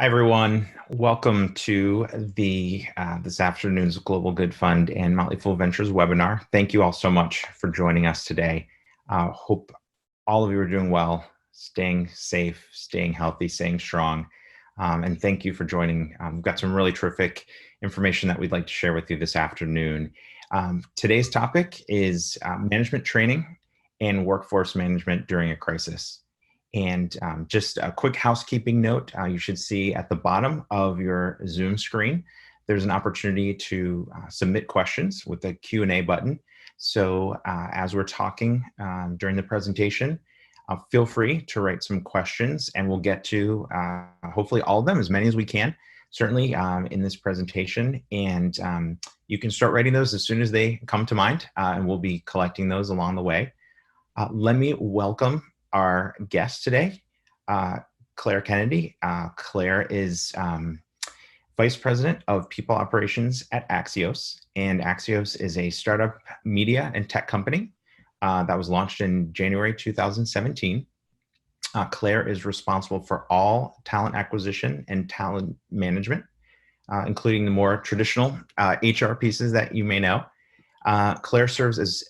Hi, everyone. Welcome to the this afternoon's Global Good Fund and Motley Fool Ventures webinar. Thank you all so much for joining us today. Hope all of you are doing well, staying safe, staying healthy, staying strong. And thank you for joining. We've got some really terrific information that we'd like to share with you this afternoon. Today's topic is management training and workforce management during a crisis. And just a quick housekeeping note, you should see at the bottom of your Zoom screen, there's an opportunity to submit questions with the Q&A button. So as we're talking during the presentation, feel free to write some questions and we'll get to hopefully all of them, as many as we can, certainly in this presentation. And you can start writing those as soon as they come to mind, and we'll be collecting those along the way. Let me welcome our guest today, Claire Kennedy. Claire is Vice President of People Operations at Axios, and Axios is a startup media and tech company that was launched in January 2017. Claire is responsible for all talent acquisition and talent management, including the more traditional HR pieces that you may know. Claire serves as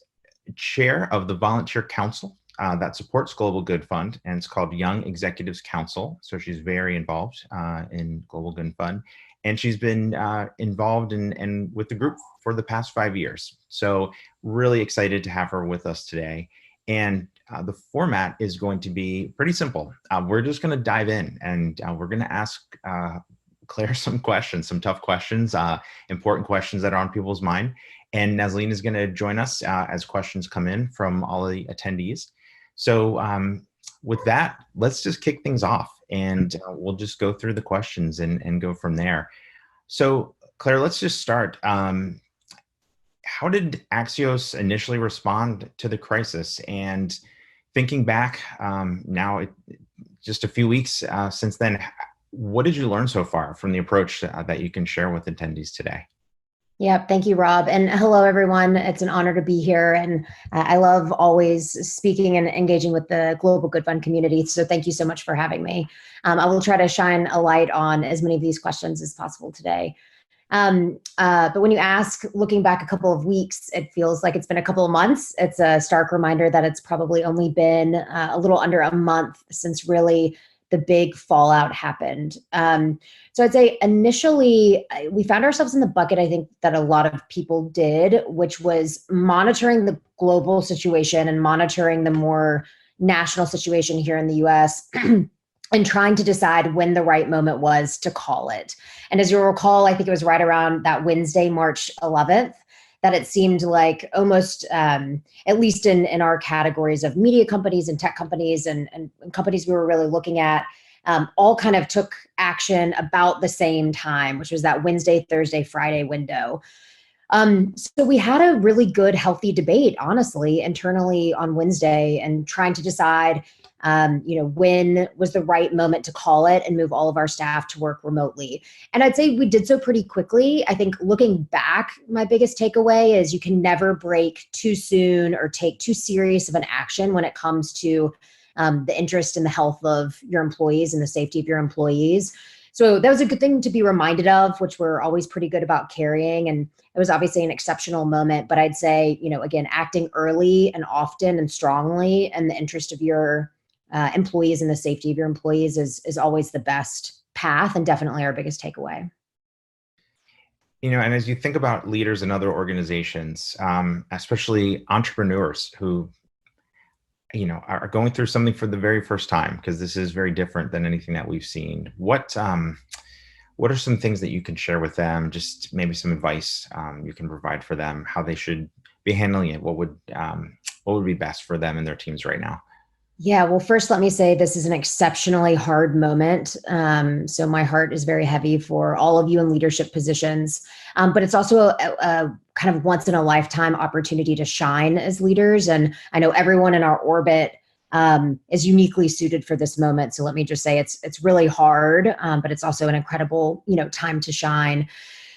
chair of the volunteer council that supports Global Good Fund, and it's called Young Executives Council. So she's very involved in Global Good Fund, and she's been involved in with the group for the past 5 years. So really excited to have her with us today. And the format is going to be pretty simple. We're just going to dive in, and we're going to ask Claire some questions, some tough questions, important questions that are on people's mind. And Nazleen is going to join us as questions come in from all of the attendees. So with that, let's just kick things off, and we'll just go through the questions and go from there. So Claire, let's just start. How did Axios initially respond to the crisis? And thinking back now, just a few weeks since then, what did you learn so far from the approach that you can share with attendees today? Yeah, thank you, Rob. And hello, everyone. It's an honor to be here. And I love always speaking and engaging with the Global Good Fund community. So thank you so much for having me. I will try to shine a light on as many of these questions as possible today. But when you ask, looking back a couple of weeks, it feels like it's been a couple of months. It's a stark reminder that it's probably only been a little under a month since really the big fallout happened. So I'd say initially we found ourselves in the bucket, I think, that a lot of people did, which was monitoring the global situation and monitoring the more national situation here in the US and trying to decide when the right moment was to call it. And as you'll recall, I think it was right around that Wednesday, March 11th, that it seemed like almost, at least in our categories of media companies and tech companies and companies we were really looking at, all kind of took action about the same time, which was that Wednesday, Thursday, Friday window. So we had a really good, healthy debate, honestly, internally on Wednesday, and trying to decide, when was the right moment to call it and move all of our staff to work remotely. And I'd say we did so pretty quickly. I think looking back, my biggest takeaway is you can never break too soon or take too serious of an action when it comes to the interest and the health of your employees and the safety of your employees. So that was a good thing to be reminded of, which we're always pretty good about carrying. And it was obviously an exceptional moment, but I'd say, again, acting early and often and strongly in the interest of your employees and the safety of your employees is always the best path, and definitely our biggest takeaway. And as you think about leaders in other organizations, especially entrepreneurs who are going through something for the very first time, because this is very different than anything that we've seen. What are some things that you can share with them? Just maybe some advice you can provide for them, how they should be handling it. What would be best for them and their teams right now? Yeah, well, first, let me say this is an exceptionally hard moment. So my heart is very heavy for all of you in leadership positions, but it's also a kind of once in a lifetime opportunity to shine as leaders. And I know everyone in our orbit is uniquely suited for this moment. So let me just say it's really hard, but it's also an incredible, time to shine.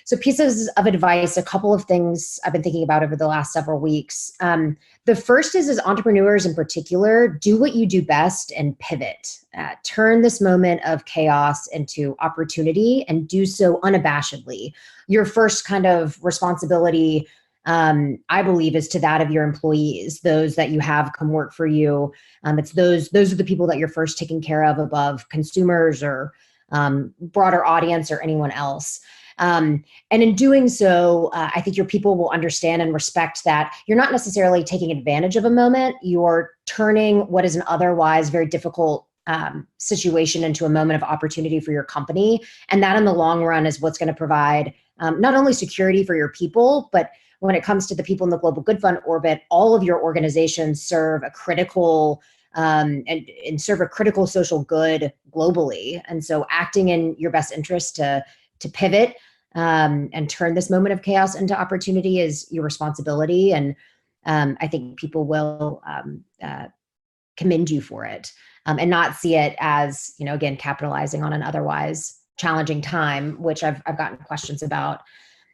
So pieces of advice, a couple of things I've been thinking about over the last several weeks. The first is, as entrepreneurs in particular, do what you do best and pivot. Turn this moment of chaos into opportunity and do so unabashedly. Your first kind of responsibility, I believe, is to that of your employees, those that you have come work for you. It's those are the people that you're first taking care of above consumers or broader audience or anyone else. And in doing so, I think your people will understand and respect that you're not necessarily taking advantage of a moment. You're turning what is an otherwise very difficult situation into a moment of opportunity for your company. And that in the long run is what's going to provide not only security for your people, but when it comes to the people in the Global Good Fund orbit, all of your organizations serve a critical and serve a critical social good globally. And so acting in your best interest to pivot and turn this moment of chaos into opportunity is your responsibility. And I think people will commend you for it and not see it as, again, capitalizing on an otherwise challenging time, which I've gotten questions about.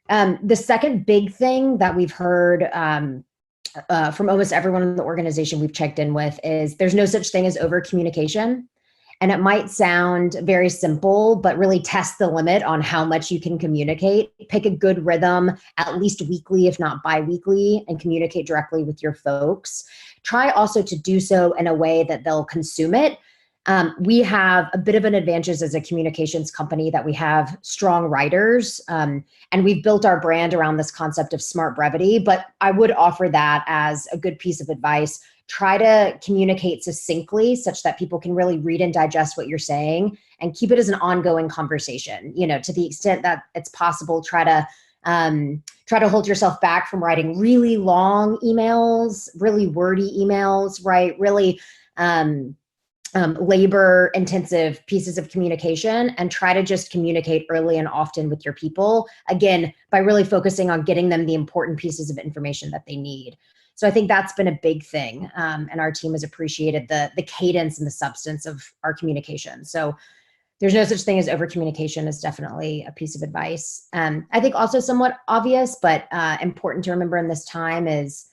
The second big thing that we've heard from almost everyone in the organization we've checked in with is there's no such thing as over communication. And it might sound very simple, but really test the limit on how much you can communicate. Pick a good rhythm, at least weekly, if not bi-weekly, and communicate directly with your folks. Try also to do so in a way that they'll consume it. We have a bit of an advantage as a communications company that we have strong writers, and we've built our brand around this concept of smart brevity, but I would offer that as a good piece of advice. Try to communicate succinctly such that people can really read and digest what you're saying, and keep it as an ongoing conversation. To the extent that it's possible, try to hold yourself back from writing really long emails, really wordy emails, right? Really labor intensive pieces of communication, and try to just communicate early and often with your people, again, by really focusing on getting them the important pieces of information that they need. So I think that's been a big thing. And our team has appreciated the cadence and the substance of our communication. So there's no such thing as over communication is definitely a piece of advice. I think also somewhat obvious, but important to remember in this time is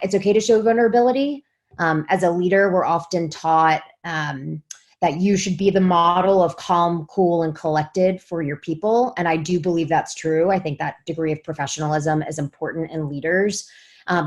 it's okay to show vulnerability. As a leader, we're often taught that you should be the model of calm, cool, and collected for your people. And I do believe that's true. I think that degree of professionalism is important in leaders.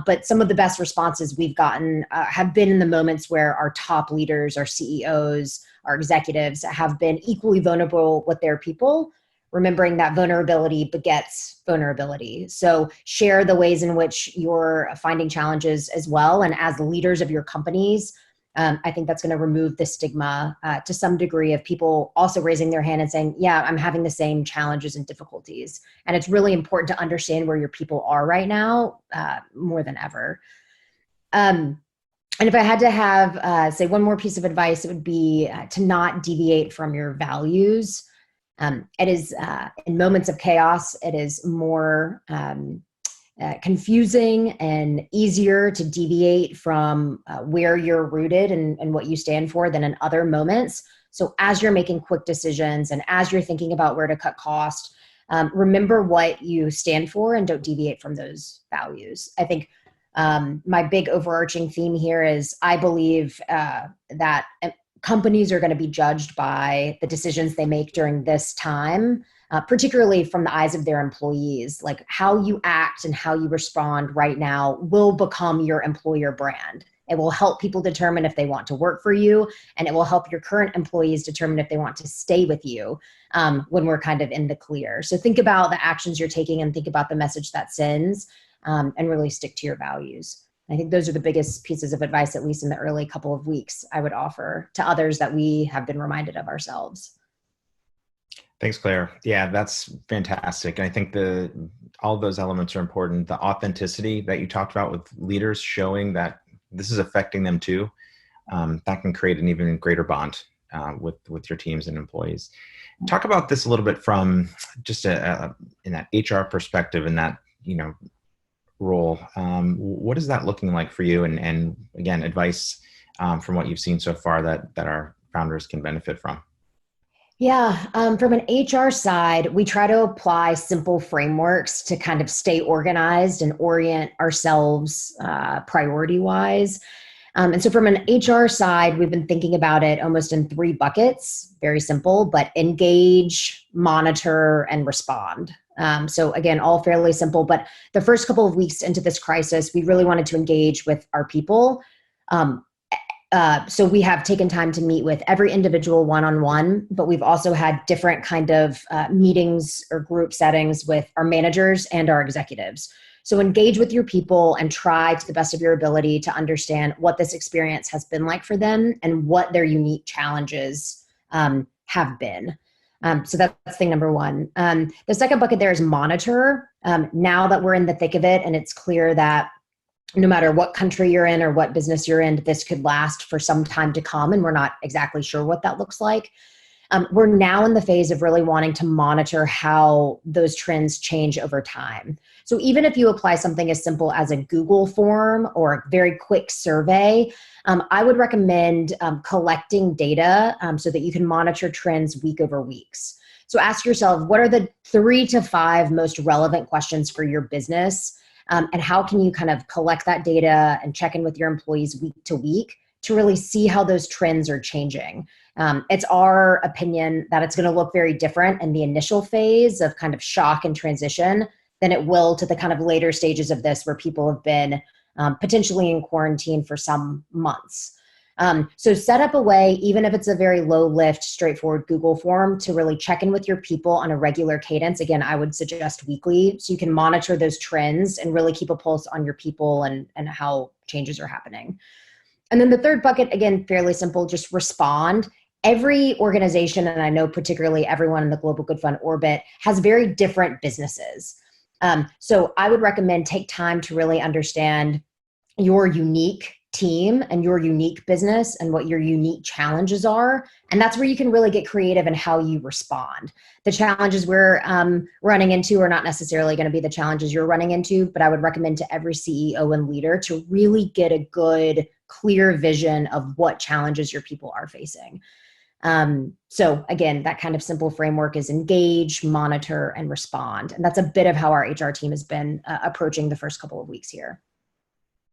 But some of the best responses we've gotten have been in the moments where our top leaders, our CEOs, our executives have been equally vulnerable with their people, remembering that vulnerability begets vulnerability. So share the ways in which you're finding challenges as well. And as leaders of your companies, I think that's going to remove the stigma to some degree of people also raising their hand and saying, yeah, I'm having the same challenges and difficulties. And it's really important to understand where your people are right now more than ever. And if I had to have, say, one more piece of advice, it would be to not deviate from your values. It is, in moments of chaos, it is more confusing and easier to deviate from where you're rooted and what you stand for than in other moments. So as you're making quick decisions and as you're thinking about where to cut cost, remember what you stand for and don't deviate from those values. I think my big overarching theme here is I believe that companies are going to be judged by the decisions they make during this time, particularly from the eyes of their employees. Like how you act and how you respond right now will become your employer brand. It will help people determine if they want to work for you, and it will help your current employees determine if they want to stay with you when we're kind of in the clear. So think about the actions you're taking and think about the message that sends, and really stick to your values. I think those are the biggest pieces of advice, at least in the early couple of weeks, I would offer to others that we have been reminded of ourselves. Thanks, Claire. Yeah, that's fantastic. And I think all of those elements are important. The authenticity that you talked about with leaders showing that this is affecting them too, that can create an even greater bond with your teams and employees. Talk about this a little bit from just in that HR perspective and that, role. What is that looking like for you? And again, advice from what you've seen so far that our founders can benefit from. Yeah, from an HR side, we try to apply simple frameworks to kind of stay organized and orient ourselves priority wise. And so from an HR side, we've been thinking about it almost in three buckets, very simple, but engage, monitor, and respond. So again, all fairly simple, but the first couple of weeks into this crisis, we really wanted to engage with our people. Um, so we have taken time to meet with every individual one-on-one, but we've also had different kind of meetings or group settings with our managers and our executives. So engage with your people and try to the best of your ability to understand what this experience has been like for them and what their unique challenges have been. So that's thing number one. The second bucket there is monitor. Now that we're in the thick of it and it's clear that no matter what country you're in or what business you're in, this could last for some time to come, and we're not exactly sure what that looks like. We're now in the phase of really wanting to monitor how those trends change over time. So even if you apply something as simple as a Google form or a very quick survey, I would recommend collecting data so that you can monitor trends week over weeks. So ask yourself, what are the 3 to 5 most relevant questions for your business? And how can you kind of collect that data and check in with your employees week to week to really see how those trends are changing? It's our opinion that it's going to look very different in the initial phase of kind of shock and transition than it will to the kind of later stages of this where people have been potentially in quarantine for some months. So set up a way, even if it's a very low lift, straightforward Google form, to really check in with your people on a regular cadence. Again, I would suggest weekly, so you can monitor those trends and really keep a pulse on your people and how changes are happening. And then the third bucket, again, fairly simple, just respond. Every organization, and I know particularly everyone in the Global Good Fund orbit, has very different businesses. So I would recommend take time to really understand your unique team and your unique business and what your unique challenges are. And that's where you can really get creative in how you respond. The challenges we're running into are not necessarily going to be the challenges you're running into, but I would recommend to every CEO and leader to really get a good, clear vision of what challenges your people are facing. So again, that kind of simple framework is engage, monitor, and respond. And that's a bit of how our HR team has been approaching the first couple of weeks here.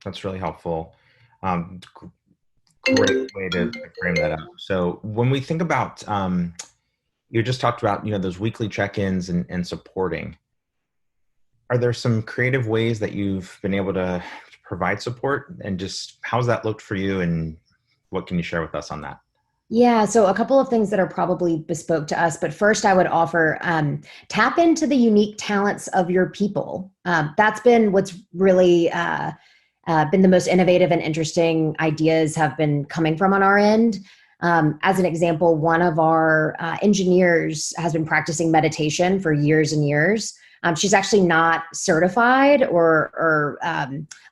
That's really helpful. Great way to frame that up. So when we think about, you just talked about, those weekly check-ins and supporting. Are there some creative ways that you've been able to provide support, and just how's that looked for you, and what can you share with us on that? Yeah, so a couple of things that are probably bespoke to us, but first I would offer tap into the unique talents of your people. That's been what's really been the most innovative and interesting ideas have been coming from on our end. As an example, one of our engineers has been practicing meditation for years and years. She's actually not certified or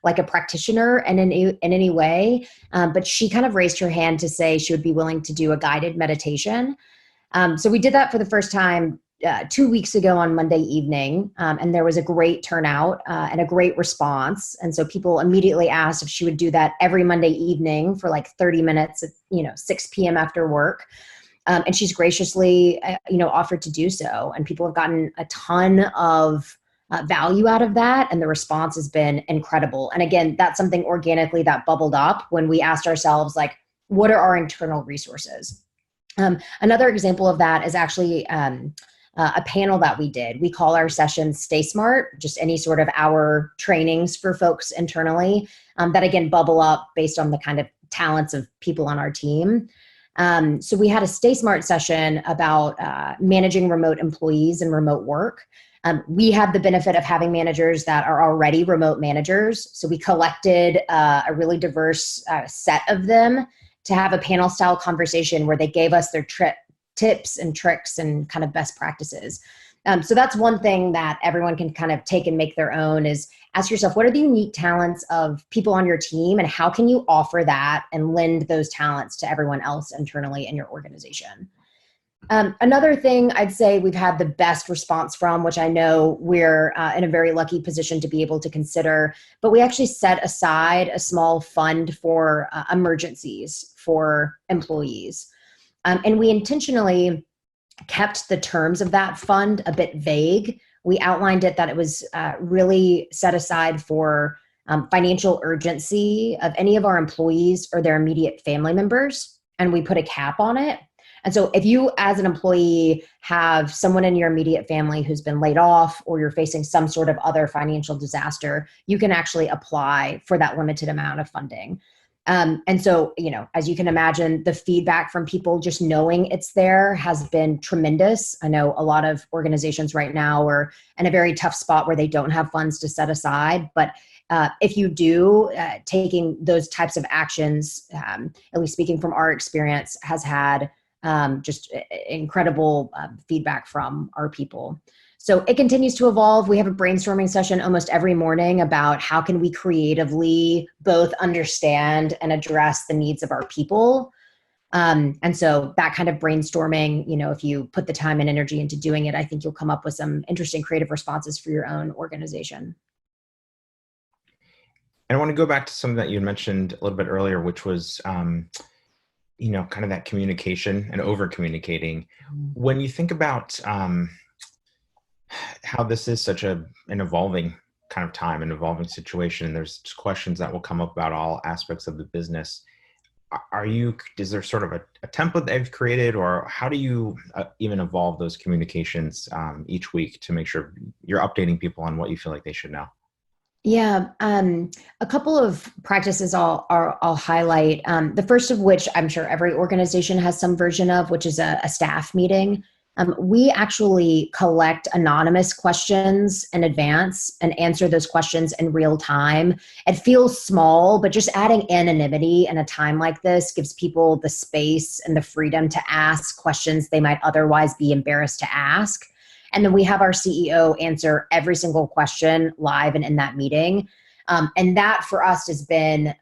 like a practitioner in any way, but she kind of raised her hand to say she would be willing to do a guided meditation. So we did that for the first time 2 weeks ago on Monday evening, and there was a great turnout and a great response. And so people immediately asked if she would do that every Monday evening for like 30 minutes at 6 p.m. after work. And she's graciously offered to do so. And people have gotten a ton of value out of that. And the response has been incredible. And again, that's something organically that bubbled up when we asked ourselves, like, what are our internal resources? Another example of that is actually a panel that we did. We call our sessions Stay Smart, just any sort of hour trainings for folks internally that again bubble up based on the kind of talents of people on our team. So we had a Stay Smart session about managing remote employees and remote work. We had the benefit of having managers that are already remote managers. So we collected a really diverse set of them to have a panel style conversation where they gave us their tips and tricks and kind of best practices. So that's one thing that everyone can kind of take and make their own, is ask yourself, what are the unique talents of people on your team, and how can you offer that and lend those talents to everyone else internally in your organization? Another thing I'd say we've had the best response from, which I know we're in a very lucky position to be able to consider, but we actually set aside a small fund for emergencies for employees. And we intentionally kept the terms of that fund a bit vague. We outlined it that it was really set aside for financial urgency of any of our employees or their immediate family members, and we put a cap on it. And so if you as an employee have someone in your immediate family who's been laid off, or you're facing some sort of other financial disaster, you can actually apply for that limited amount of funding. And so, as you can imagine, the feedback from people just knowing it's there has been tremendous. I know a lot of organizations right now are in a very tough spot where they don't have funds to set aside. But if you do, taking those types of actions, at least speaking from our experience, has had just incredible feedback from our people. So it continues to evolve. We have a brainstorming session almost every morning about how can we creatively both understand and address the needs of our people. And so that kind of brainstorming, if you put the time and energy into doing it, I think you'll come up with some interesting creative responses for your own organization. And I want to go back to something that you mentioned a little bit earlier, which was, kind of that communication and over communicating. When you think about how this is such an evolving kind of time, an evolving situation, there's questions that will come up about all aspects of the business. Is there sort of a template that you've created, or how do you even evolve those communications each week to make sure you're updating people on what you feel like they should know? Yeah, a couple of practices I'll highlight. The first of which I'm sure every organization has some version of, which is a staff meeting. We actually collect anonymous questions in advance and answer those questions in real time. It feels small, but just adding anonymity in a time like this gives people the space and the freedom to ask questions they might otherwise be embarrassed to ask. And then we have our CEO answer every single question live and in that meeting. And that for us has been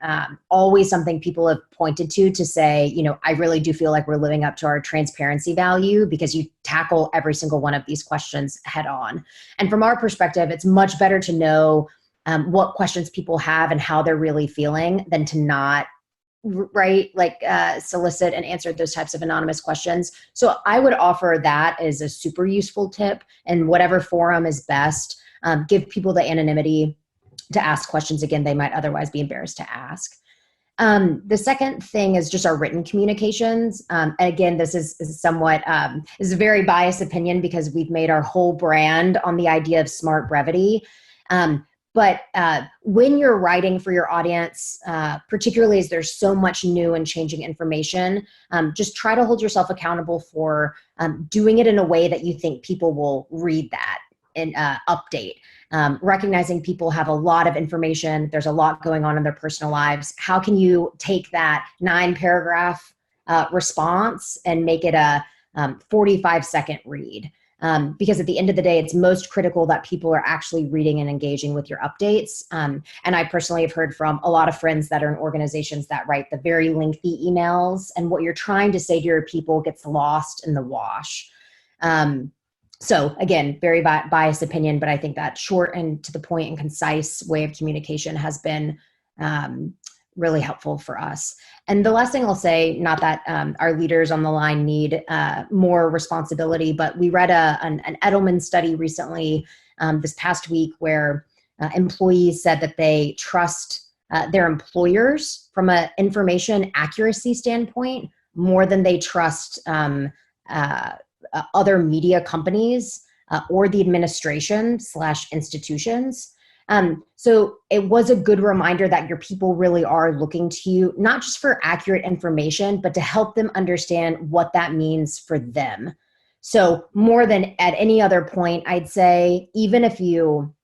always something people have pointed to say, I really do feel like we're living up to our transparency value because you tackle every single one of these questions head on. And from our perspective, it's much better to know what questions people have and how they're really feeling than to not solicit and answer those types of anonymous questions. So I would offer that as a super useful tip, and whatever forum is best, give people the anonymity to ask questions again they might otherwise be embarrassed to ask. The second thing is just our written communications. Again, this is somewhat is a very biased opinion because we've made our whole brand on the idea of smart brevity. But when you're writing for your audience, particularly as there's so much new and changing information, just try to hold yourself accountable for doing it in a way that you think people will read that and update. Recognizing people have a lot of information, there's a lot going on in their personal lives. How can you take that 9-paragraph response and make it a 45-second read? Because at the end of the day, it's most critical that people are actually reading and engaging with your updates. And I personally have heard from a lot of friends that are in organizations that write the very lengthy emails, and what you're trying to say to your people gets lost in the wash. So again, very biased opinion, but I think that short and to the point and concise way of communication has been really helpful for us. And the last thing I'll say, not that our leaders on the line need more responsibility, but we read an Edelman study recently this past week where employees said that they trust their employers from an information accuracy standpoint more than they trust other media companies or the administration/institutions. So it was a good reminder that your people really are looking to you, not just for accurate information, but to help them understand what that means for them. So more than at any other point, I'd say, even if you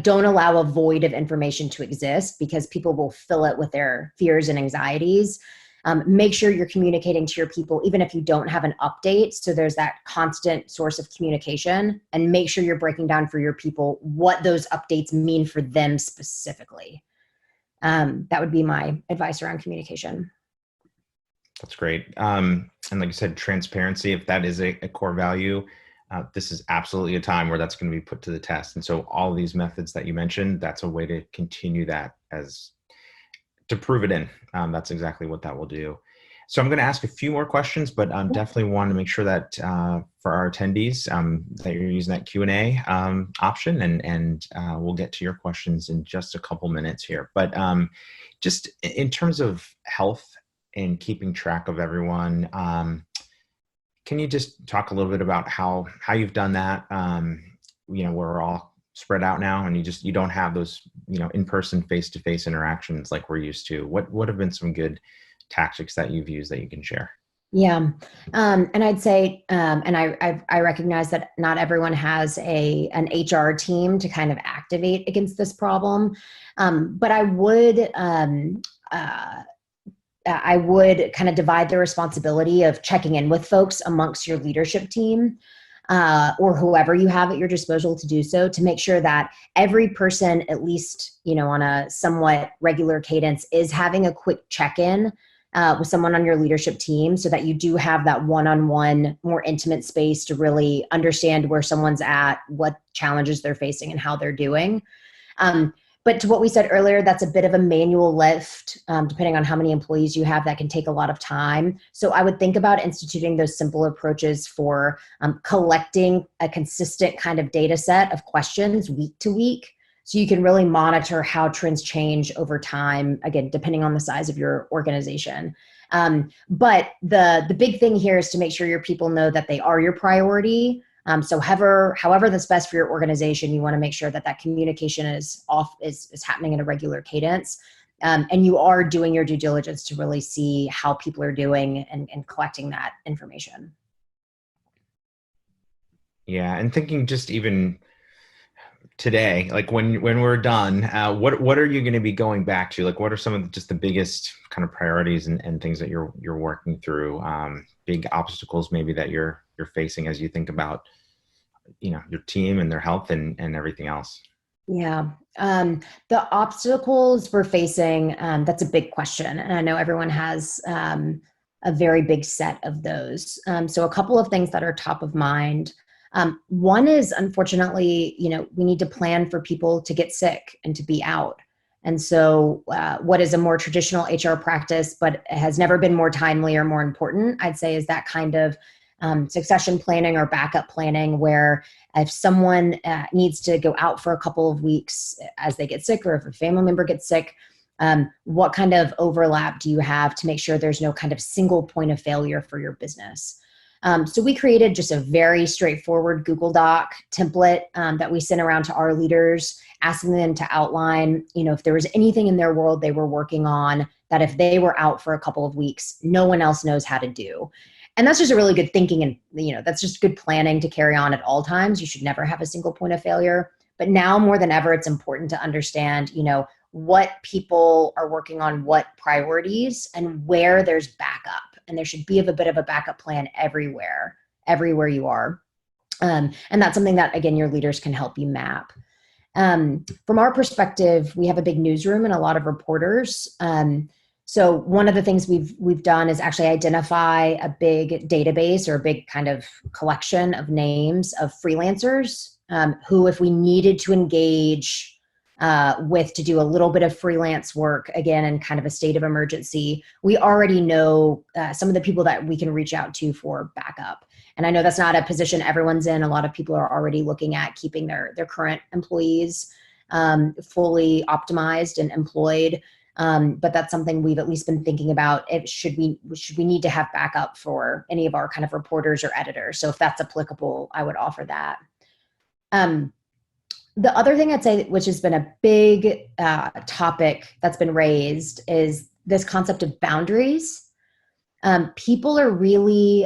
don't allow a void of information to exist because people will fill it with their fears and anxieties. Make sure you're communicating to your people, even if you don't have an update. So there's that constant source of communication, and make sure you're breaking down for your people what those updates mean for them specifically. That would be my advice around communication. That's great. And like you said, transparency, if that is a core value, this is absolutely a time where that's going to be put to the test. And so all of these methods that you mentioned, that's a way to continue that to prove it in. That's exactly what that will do. So I'm going to ask a few more questions, but definitely want to make sure that for our attendees that you're using that Q&A option, and we'll get to your questions in just a couple minutes here. But just in terms of health and keeping track of everyone, can you just talk a little bit about how you've done that? We're all spread out now, and you don't have those in-person, face-to-face interactions like we're used to. What have been some good tactics that you've used that you can share? Yeah. And I'd say, and I recognize that not everyone has an HR team to kind of activate against this problem. But I would kind of divide the responsibility of checking in with folks amongst your leadership team, or whoever you have at your disposal to do so, to make sure that every person, at least, on a somewhat regular cadence, is having a quick check-in with someone on your leadership team, so that you do have that one-on-one, more intimate space to really understand where someone's at, what challenges they're facing, and how they're doing. But to what we said earlier, that's a bit of a manual lift, depending on how many employees you have. That can take a lot of time. So I would think about instituting those simple approaches for collecting a consistent kind of data set of questions week to week, so you can really monitor how trends change over time, again, depending on the size of your organization. But the big thing here is to make sure your people know that they are your priority. So however that's best for your organization, you want to make sure that communication is happening in a regular cadence. And you are doing your due diligence to really see how people are doing and collecting that information. Yeah, and thinking just even today, like when we're done, what are you going to be going back to? Like, what are some of just the biggest kind of priorities and things that you're working through? Big obstacles maybe that you're facing as you think about, your team and their health and everything else. Yeah. The obstacles we're facing, that's a big question. And I know everyone has a very big set of those. So a couple of things that are top of mind. One is, unfortunately, we need to plan for people to get sick and to be out. And so what is a more traditional HR practice, but has never been more timely or more important, I'd say, is that kind of succession planning or backup planning, where if someone needs to go out for a couple of weeks as they get sick, or if a family member gets sick, what kind of overlap do you have to make sure there's no kind of single point of failure for your business? So we created just a very straightforward Google Doc template that we sent around to our leaders, asking them to outline, if there was anything in their world they were working on that if they were out for a couple of weeks, no one else knows how to do. And that's just a really good thinking, and that's just good planning to carry on at all times. You should never have a single point of failure. But now more than ever, it's important to understand, what people are working on, what priorities, and where there's backup. And there should be a bit of a backup plan everywhere you are. And that's something that, again, your leaders can help you map. From our perspective, we have a big newsroom and a lot of reporters. So one of the things we've done is actually identify a big database, or a big kind of collection of names of freelancers who, if we needed to engage to do a little bit of freelance work, again, in kind of a state of emergency, we already know some of the people that we can reach out to for backup. And I know that's not a position everyone's in. A lot of people are already looking at keeping their current employees fully optimized and employed. But that's something we've at least been thinking about. Should we need to have backup for any of our kind of reporters or editors? So if that's applicable, I would offer that. The other thing I'd say, which has been a big topic that's been raised, is this concept of boundaries. People are really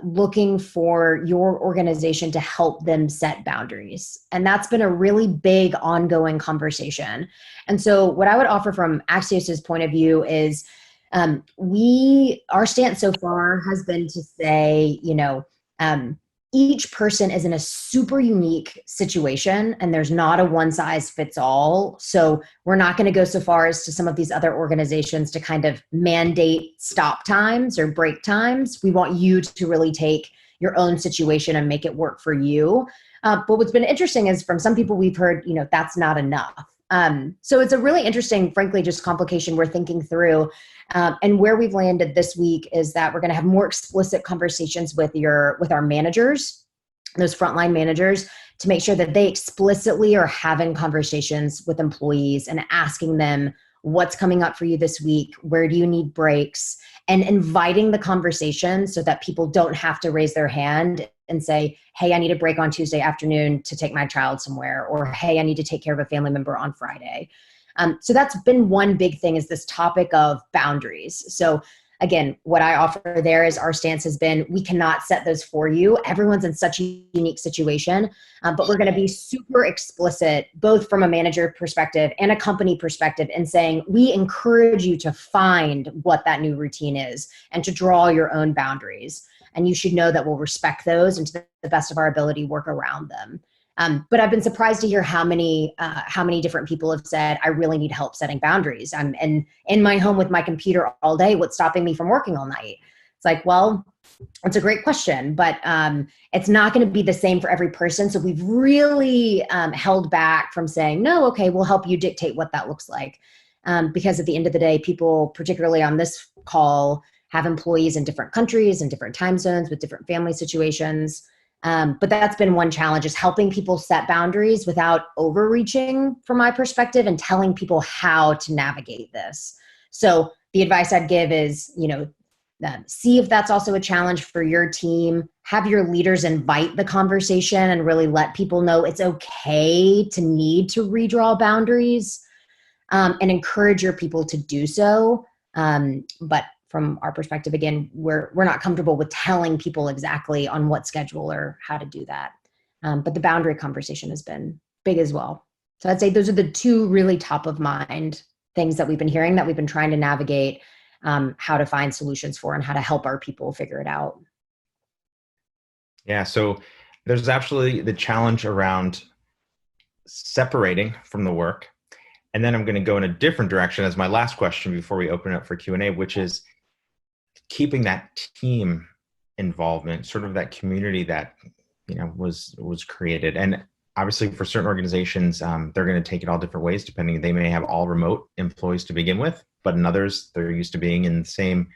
looking for your organization to help them set boundaries. And that's been a really big ongoing conversation. And so what I would offer from Axios's point of view is our stance so far has been to say, each person is in a super unique situation, and there's not a one size fits all. So we're not going to go so far as to some of these other organizations to kind of mandate stop times or break times. We want you to really take your own situation and make it work for you. But what's been interesting is, from some people we've heard, that's not enough. So it's a really interesting, frankly, just complication we're thinking through. And where we've landed this week is that we're going to have more explicit conversations with our managers, those frontline managers, to make sure that they explicitly are having conversations with employees and asking them what's coming up for you this week, where do you need breaks, and inviting the conversation so that people don't have to raise their hand and say, hey, I need a break on Tuesday afternoon to take my child somewhere, or hey, I need to take care of a family member on Friday. So that's been one big thing, is this topic of boundaries. So again, what I offer there is our stance has been, we cannot set those for you. Everyone's in such a unique situation, but we're going to be super explicit, both from a manager perspective and a company perspective, in saying, we encourage you to find what that new routine is and to draw your own boundaries. And you should know that we'll respect those and to the best of our ability work around them. But I've been surprised to hear how many different people have said, I really need help setting boundaries. I'm in my home with my computer all day. What's stopping me from working all night? It's like, well, it's a great question, but it's not going to be the same for every person. So we've really held back from saying, no, okay, we'll help you dictate what that looks like. Because at the end of the day, people, particularly on this call, have employees in different countries and different time zones with different family situations. But that's been one challenge, is helping people set boundaries without overreaching, from my perspective, and telling people how to navigate this. So the advice I'd give is, see if that's also a challenge for your team. Have your leaders invite the conversation and really let people know it's okay to need to redraw boundaries, and encourage your people to do so. But from our perspective, again, we're not comfortable with telling people exactly on what schedule or how to do that. But the boundary conversation has been big as well. So I'd say those are the two really top of mind things that we've been hearing, that we've been trying to navigate, how to find solutions for and how to help our people figure it out. Yeah, so there's actually the challenge around separating from the work. And then I'm going to go in a different direction as my last question before we open it up for Q&A, which is keeping that team involvement, sort of that community that was created. And obviously for certain organizations, they're going to take it all different ways, depending. They may have all remote employees to begin with, but in others, they're used to being in the same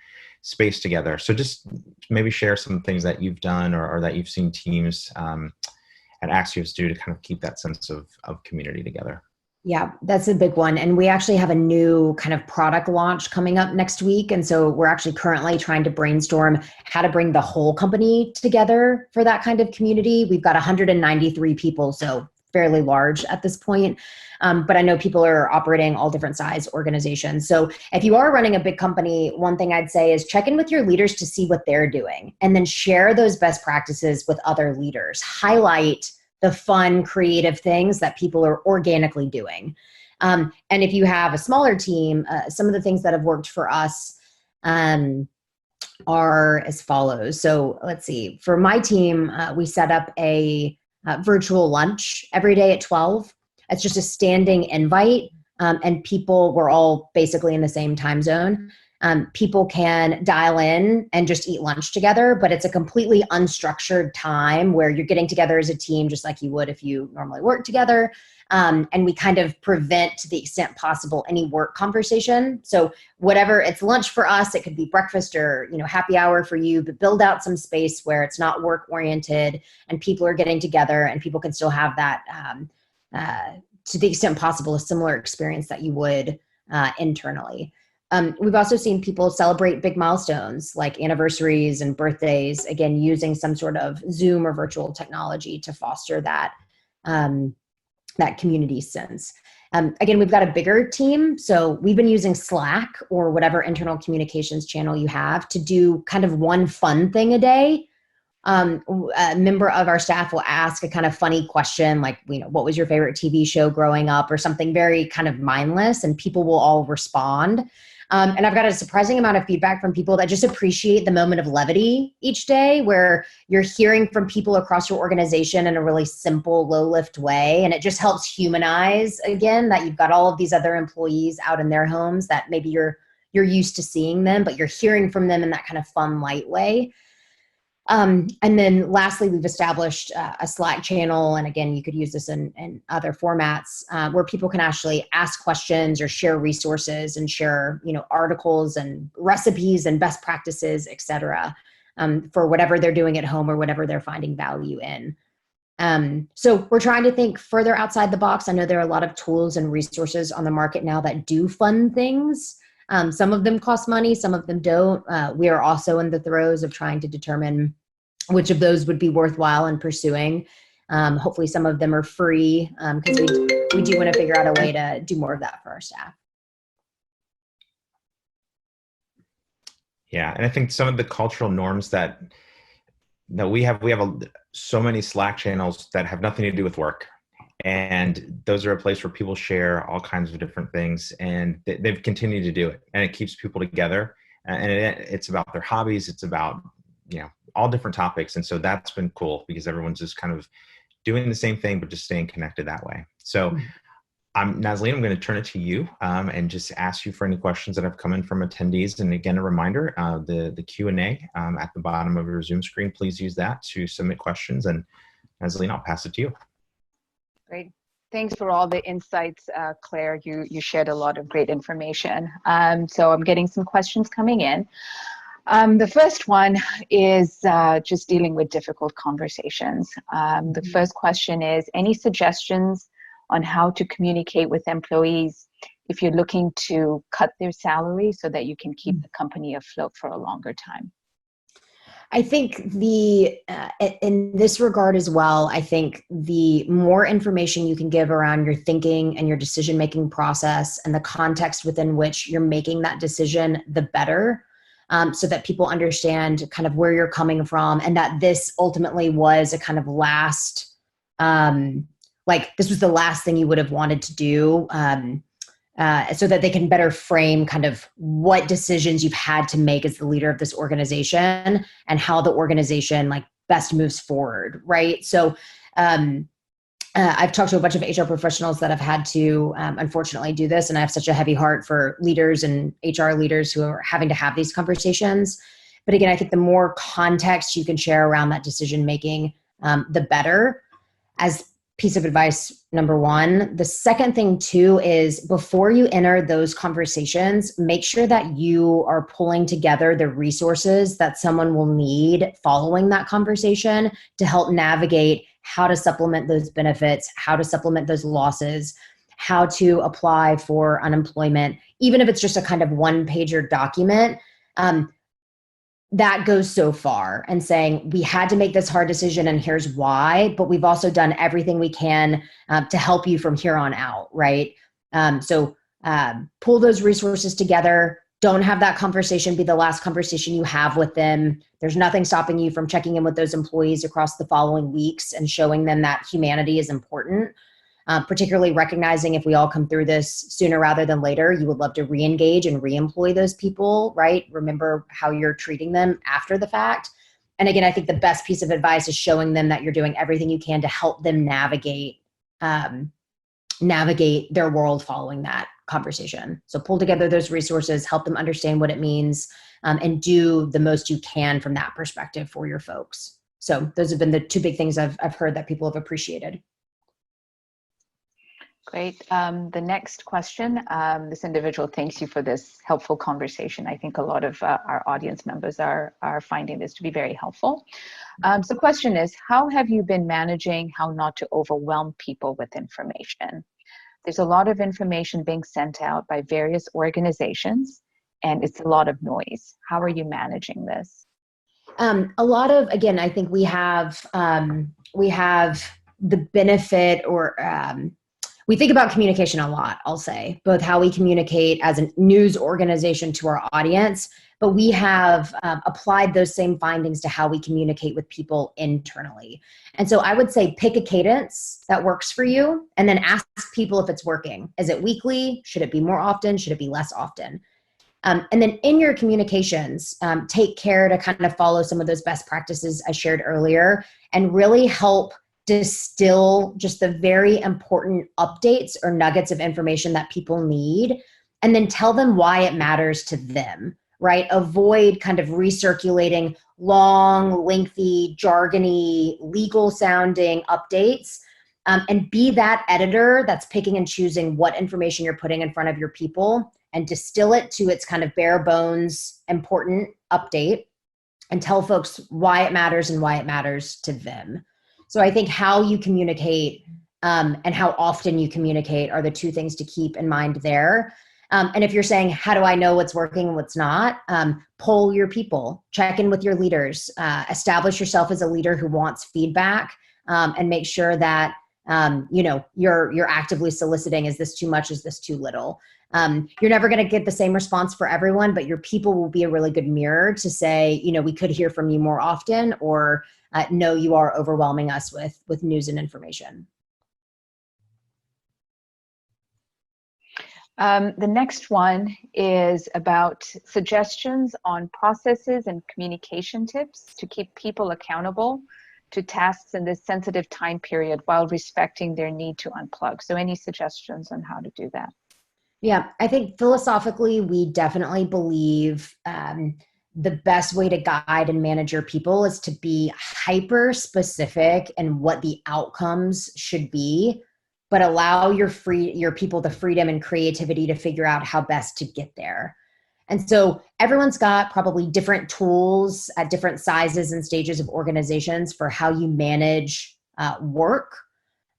space together. So just maybe share some things that you've done or that you've seen teams at Axios do to kind of keep that sense of community together. Yeah, that's a big one. And we actually have a new kind of product launch coming up next week. And so we're actually currently trying to brainstorm how to bring the whole company together for that kind of community. We've got 193 people, so fairly large at this point. But I know people are operating all different size organizations. So if you are running a big company, one thing I'd say is check in with your leaders to see what they're doing, and then share those best practices with other leaders. Highlight the fun, creative things that people are organically doing. And if you have a smaller team, some of the things that have worked for us are as follows. So let's see, for my team, we set up a virtual lunch every day at 12. It's just a standing invite, and people were all basically in the same time zone. People can dial in and just eat lunch together, but it's a completely unstructured time where you're getting together as a team, just like you would if you normally work together. And we kind of prevent, to the extent possible, any work conversation. So whatever, it's lunch for us, it could be breakfast or happy hour for you, but build out some space where it's not work oriented and people are getting together and people can still have that, to the extent possible, a similar experience that you would internally. We've also seen people celebrate big milestones like anniversaries and birthdays, again, using some sort of Zoom or virtual technology to foster that, that community sense. Again, we've got a bigger team, so we've been using Slack or whatever internal communications channel you have to do kind of one fun thing a day. A member of our staff will ask a kind of funny question like, what was your favorite TV show growing up, or something very kind of mindless, and people will all respond. And I've got a surprising amount of feedback from people that just appreciate the moment of levity each day, where you're hearing from people across your organization in a really simple, low-lift way. And it just helps humanize, again, that you've got all of these other employees out in their homes that maybe you're used to seeing them, but you're hearing from them in that kind of fun, light way. And then lastly, we've established a Slack channel. And again, you could use this in other formats where people can actually ask questions or share resources and share, articles and recipes and best practices, et cetera, for whatever they're doing at home or whatever they're finding value in. So we're trying to think further outside the box. I know there are a lot of tools and resources on the market now that do fun things. Some of them cost money, some of them don't. We are also in the throes of trying to determine which of those would be worthwhile in pursuing. Hopefully some of them are free because we do want to figure out a way to do more of that for our staff. Yeah, and I think some of the cultural norms that we have so many Slack channels that have nothing to do with work. And those are a place where people share all kinds of different things, and they've continued to do it, and it keeps people together. And it's about their hobbies. It's about, all different topics. And so that's been cool because everyone's just kind of doing the same thing, but just staying connected that way. So Nazleen, I'm going to turn it to you and just ask you for any questions that have come in from attendees. And again, a reminder, the Q&A at the bottom of your Zoom screen, please use that to submit questions. And Nazleen, I'll pass it to you. Great. Thanks for all the insights, Claire. You shared a lot of great information. So I'm getting some questions coming in. The first one is just dealing with difficult conversations. The first question is, any suggestions on how to communicate with employees if you're looking to cut their salary so that you can keep the company afloat for a longer time? I think in this regard as well, I think the more information you can give around your thinking and your decision-making process and the context within which you're making that decision, the better, so that people understand kind of where you're coming from and that this ultimately was a kind of last, this was the last thing you would have wanted to do. So that they can better frame kind of what decisions you've had to make as the leader of this organization and how the organization best moves forward, right? So I've talked to a bunch of HR professionals that have had to unfortunately do this, and I have such a heavy heart for leaders and HR leaders who are having to have these conversations. But again, I think the more context you can share around that decision making, the better. As piece of advice number one. The second thing too is before you enter those conversations, make sure that you are pulling together the resources that someone will need following that conversation to help navigate how to supplement those benefits, how to supplement those losses, how to apply for unemployment, even if it's just a kind of one-pager document. That goes so far and saying we had to make this hard decision and here's why, but we've also done everything we can to help you from here on out, right? So pull those resources together. Don't have that conversation be the last conversation you have with them. There's nothing stopping you from checking in with those employees across the following weeks and showing them that humanity is important. Particularly recognizing if we all come through this sooner rather than later, you would love to re-engage and re-employ those people, right? Remember how you're treating them after the fact. And again, I think the best piece of advice is showing them that you're doing everything you can to help them navigate their world following that conversation. So pull together those resources, help them understand what it means, and do the most you can from that perspective for your folks. So those have been the two big things I've heard that people have appreciated. Great. The next question, this individual thanks you for this helpful conversation. I think a lot of our audience members are finding this to be very helpful. So the question is, how have you been managing how not to overwhelm people with information? There's a lot of information being sent out by various organizations, and it's a lot of noise. How are you managing this? A lot of, again, I think we have the benefit or we think about communication a lot, I'll say, both how we communicate as a news organization to our audience, but we have applied those same findings to how we communicate with people internally. And so I would say pick a cadence that works for you and then ask people if it's working. Is it weekly? Should it be more often? Should it be less often? And then in your communications, take care to kind of follow some of those best practices I shared earlier and really help distill just the very important updates or nuggets of information that people need, and then tell them why it matters to them, right? Avoid kind of recirculating long, lengthy, jargony, legal sounding updates, and be that editor that's picking and choosing what information you're putting in front of your people and distill it to its kind of bare bones, important update, and tell folks why it matters and why it matters to them. So I think how you communicate and how often you communicate are the two things to keep in mind there. And if you're saying, how do I know what's working and what's not? Poll your people, check in with your leaders, establish yourself as a leader who wants feedback, and make sure that you're actively soliciting, is this too much, is this too little? You're never going to get the same response for everyone, but your people will be a really good mirror to say, we could hear from you more often, or no, you are overwhelming us with news and information. The next one is about suggestions on processes and communication tips to keep people accountable to tasks in this sensitive time period while respecting their need to unplug. So any suggestions on how to do that? Yeah, I think philosophically, we definitely believe the best way to guide and manage your people is to be hyper specific in what the outcomes should be, but allow your people the freedom and creativity to figure out how best to get there. And so everyone's got probably different tools at different sizes and stages of organizations for how you manage work.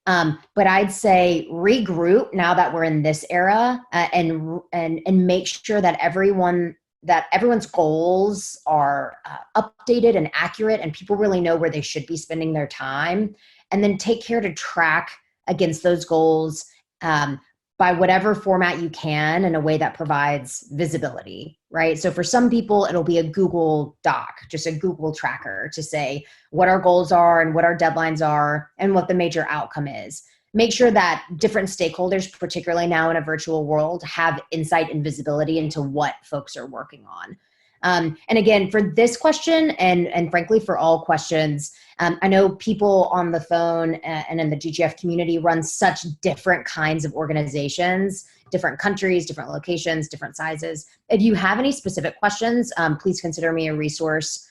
But I'd say regroup now that we're in this era, and make sure that everyone's goals are updated and accurate, and people really know where they should be spending their time, and then take care to track against those goals by whatever format you can, in a way that provides visibility, right? So for some people, it'll be a Google Doc, just a Google tracker to say what our goals are and what our deadlines are and what the major outcome is. Make sure that different stakeholders, particularly now in a virtual world, have insight and visibility into what folks are working on. And again, for this question, and frankly, for all questions, I know people on the phone and in the GGF community run such different kinds of organizations, different countries, different locations, different sizes. If you have any specific questions, please consider me a resource.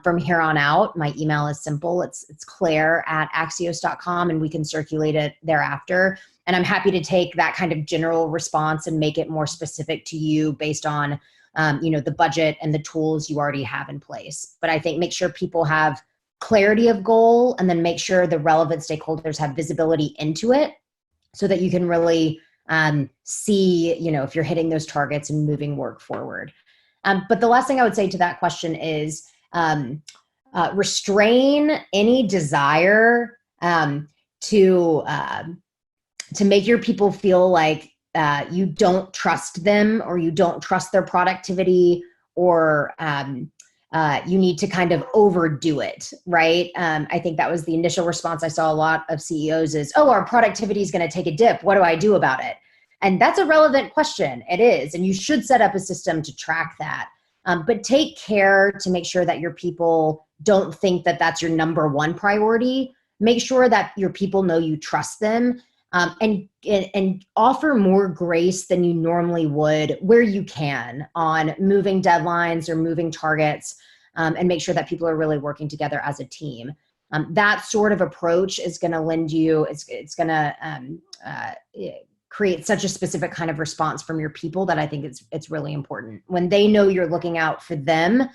From here on out, my email is simple. It's claire@axios.com, and we can circulate it thereafter. And I'm happy to take that kind of general response and make it more specific to you based on the budget and the tools you already have in place. But I think make sure people have clarity of goal, and then make sure the relevant stakeholders have visibility into it, so that you can really see, if you're hitting those targets and moving work forward. But the last thing I would say to that question is restrain any desire to make your people feel like you don't trust them, or you don't trust their productivity, or you need to kind of overdo it, right? I think that was the initial response I saw a lot of CEOs is, oh, our productivity is going to take a dip. What do I do about it? And that's a relevant question. It is. And you should set up a system to track that. But take care to make sure that your people don't think that that's your number one priority. Make sure that your people know you trust them. And offer more grace than you normally would where you can on moving deadlines or moving targets, and make sure that people are really working together as a team. That sort of approach is going to it's going to create such a specific kind of response from your people that I think it's really important. When they know you're looking out for them,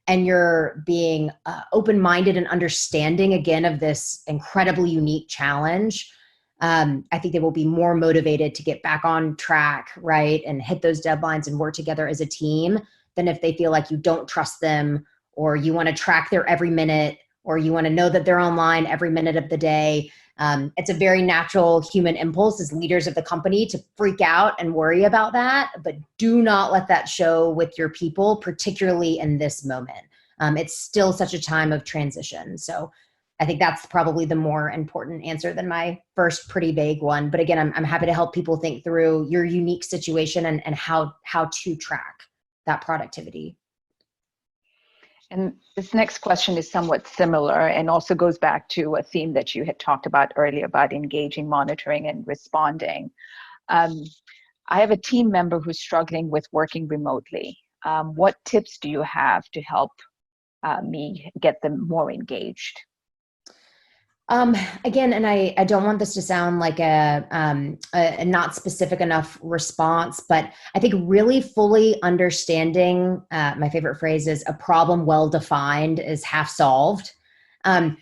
and you're being open-minded and understanding, again, of this incredibly unique challenge, I think they will be more motivated to get back on track, right, and hit those deadlines and work together as a team, than if they feel like you don't trust them, or you want to track their every minute, or you want to know that they're online every minute of the day. It's a very natural human impulse as leaders of the company to freak out and worry about that, but do not let that show with your people, particularly in this moment. It's still such a time of transition. So I think that's probably the more important answer than my first pretty vague one. But again, I'm happy to help people think through your unique situation and how to track that productivity. And this next question is somewhat similar, and also goes back to a theme that you had talked about earlier about engaging, monitoring, and responding. I have a team member who's struggling with working remotely. What tips do you have to help me get them more engaged? Again, and I don't want this to sound like a not specific enough response, but I think really fully understanding, my favorite phrase is, a problem well defined is half solved.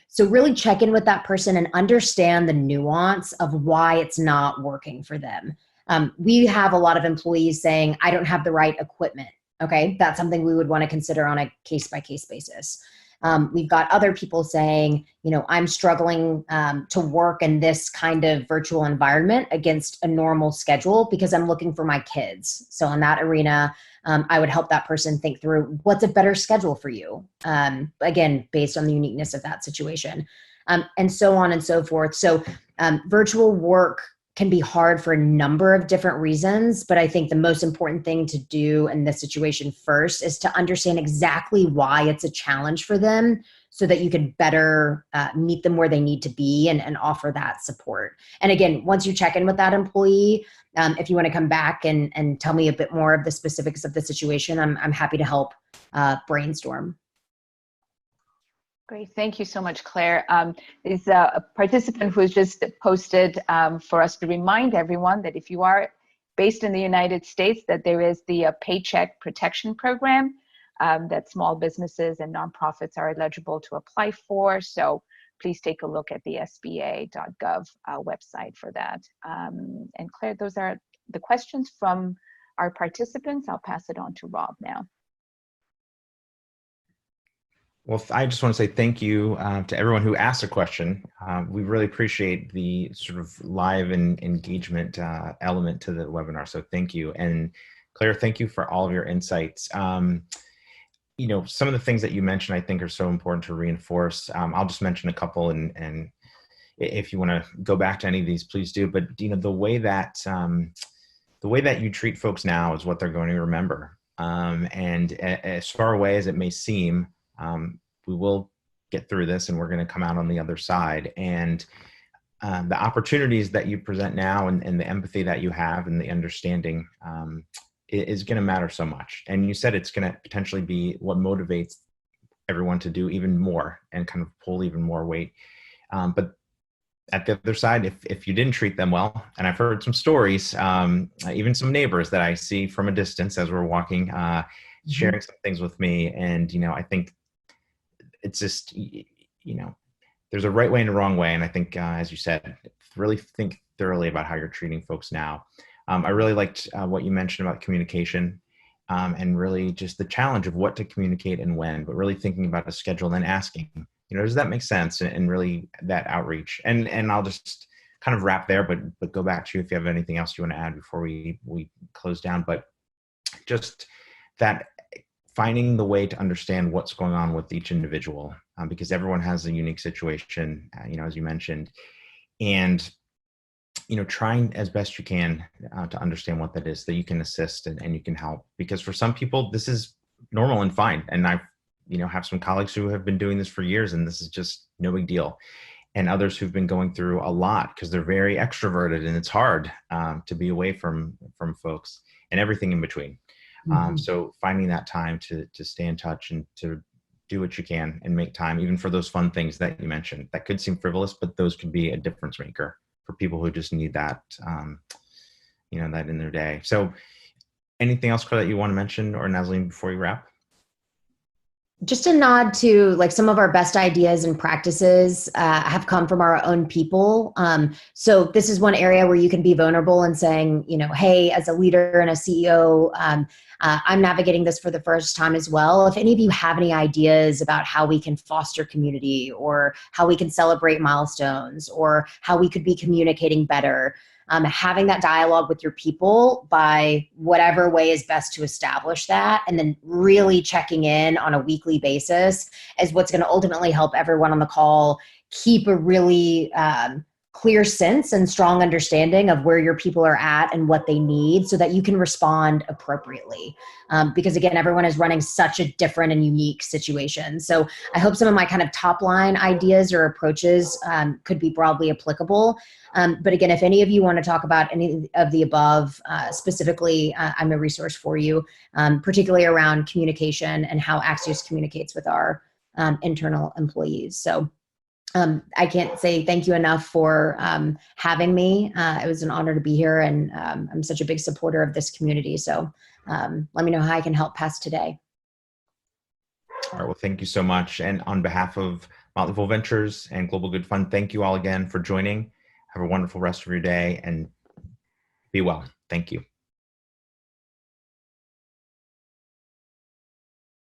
So really check in with that person and understand the nuance of why it's not working for them. We have a lot of employees saying, I don't have the right equipment. Okay, that's something we would want to consider on a case-by-case basis. We've got other people saying, I'm struggling to work in this kind of virtual environment against a normal schedule because I'm looking for my kids. So in that arena, I would help that person think through what's a better schedule for you. Again, based on the uniqueness of that situation, and so on and so forth. So virtual work can be hard for a number of different reasons, but I think the most important thing to do in this situation first is to understand exactly why it's a challenge for them so that you can better meet them where they need to be and offer that support. And again, once you check in with that employee, if you want to come back and tell me a bit more of the specifics of the situation, I'm happy to help brainstorm. Great, thank you so much, Claire. There's a participant who's just posted for us to remind everyone that if you are based in the United States, that there is the Paycheck Protection Program that small businesses and nonprofits are eligible to apply for. So please take a look at the SBA.gov website for that. And Claire, those are the questions from our participants. I'll pass it on to Rob now. Well, I just want to say thank you to everyone who asked a question. We really appreciate the sort of live and engagement element to the webinar. So thank you. And Claire, thank you for all of your insights. Some of the things that you mentioned, I think, are so important to reinforce. I'll just mention a couple, and if you want to go back to any of these, please do. But the way that you treat folks now is what they're going to remember. And as far away as it may seem, we will get through this and we're going to come out on the other side. And the opportunities that you present now and the empathy that you have and the understanding is going to matter so much. And you said it's going to potentially be what motivates everyone to do even more and kind of pull even more weight. But at the other side, if you didn't treat them well, and I've heard some stories, even some neighbors that I see from a distance as we're walking, sharing some things with me. And, I think it's just, there's a right way and a wrong way. And I think, as you said, really think thoroughly about how you're treating folks now. I really liked what you mentioned about communication and really just the challenge of what to communicate and when, but really thinking about a schedule and then asking, does that make sense? And really that outreach. And I'll just kind of wrap there, but go back to you if you have anything else you want to add before we close down. But just that finding the way to understand what's going on with each individual, because everyone has a unique situation, as you mentioned, and, trying as best you can to understand what that is, that you can assist and you can help, because for some people, this is normal and fine. And I, have some colleagues who have been doing this for years and this is just no big deal. And others who've been going through a lot because they're very extroverted and it's hard to be away from folks and everything in between. So finding that time to stay in touch and to do what you can and make time, even for those fun things that you mentioned, that could seem frivolous, but those could be a difference maker for people who just need that, that in their day. So anything else, Claire, that you want to mention, or Nazaleen, before you wrap? Just a nod to some of our best ideas and practices have come from our own people. So this is one area where you can be vulnerable and saying, hey, as a leader and a CEO, I'm navigating this for the first time as well. If any of you have any ideas about how we can foster community or how we can celebrate milestones or how we could be communicating better, having that dialogue with your people by whatever way is best to establish that, and then really checking in on a weekly basis is what's going to ultimately help everyone on the call keep a really clear sense and strong understanding of where your people are at and what they need so that you can respond appropriately. Because again, everyone is running such a different and unique situation. So I hope some of my kind of top line ideas or approaches could be broadly applicable. But again, if any of you want to talk about any of the above, specifically, I'm a resource for you, particularly around communication and how Axios communicates with our internal employees. So I can't say thank you enough for having me. It was an honor to be here, and I'm such a big supporter of this community. So let me know how I can help pass today. All right, well, thank you so much. And on behalf of Motley Fool Ventures and Global Good Fund, thank you all again for joining. Have a wonderful rest of your day and be well. Thank you.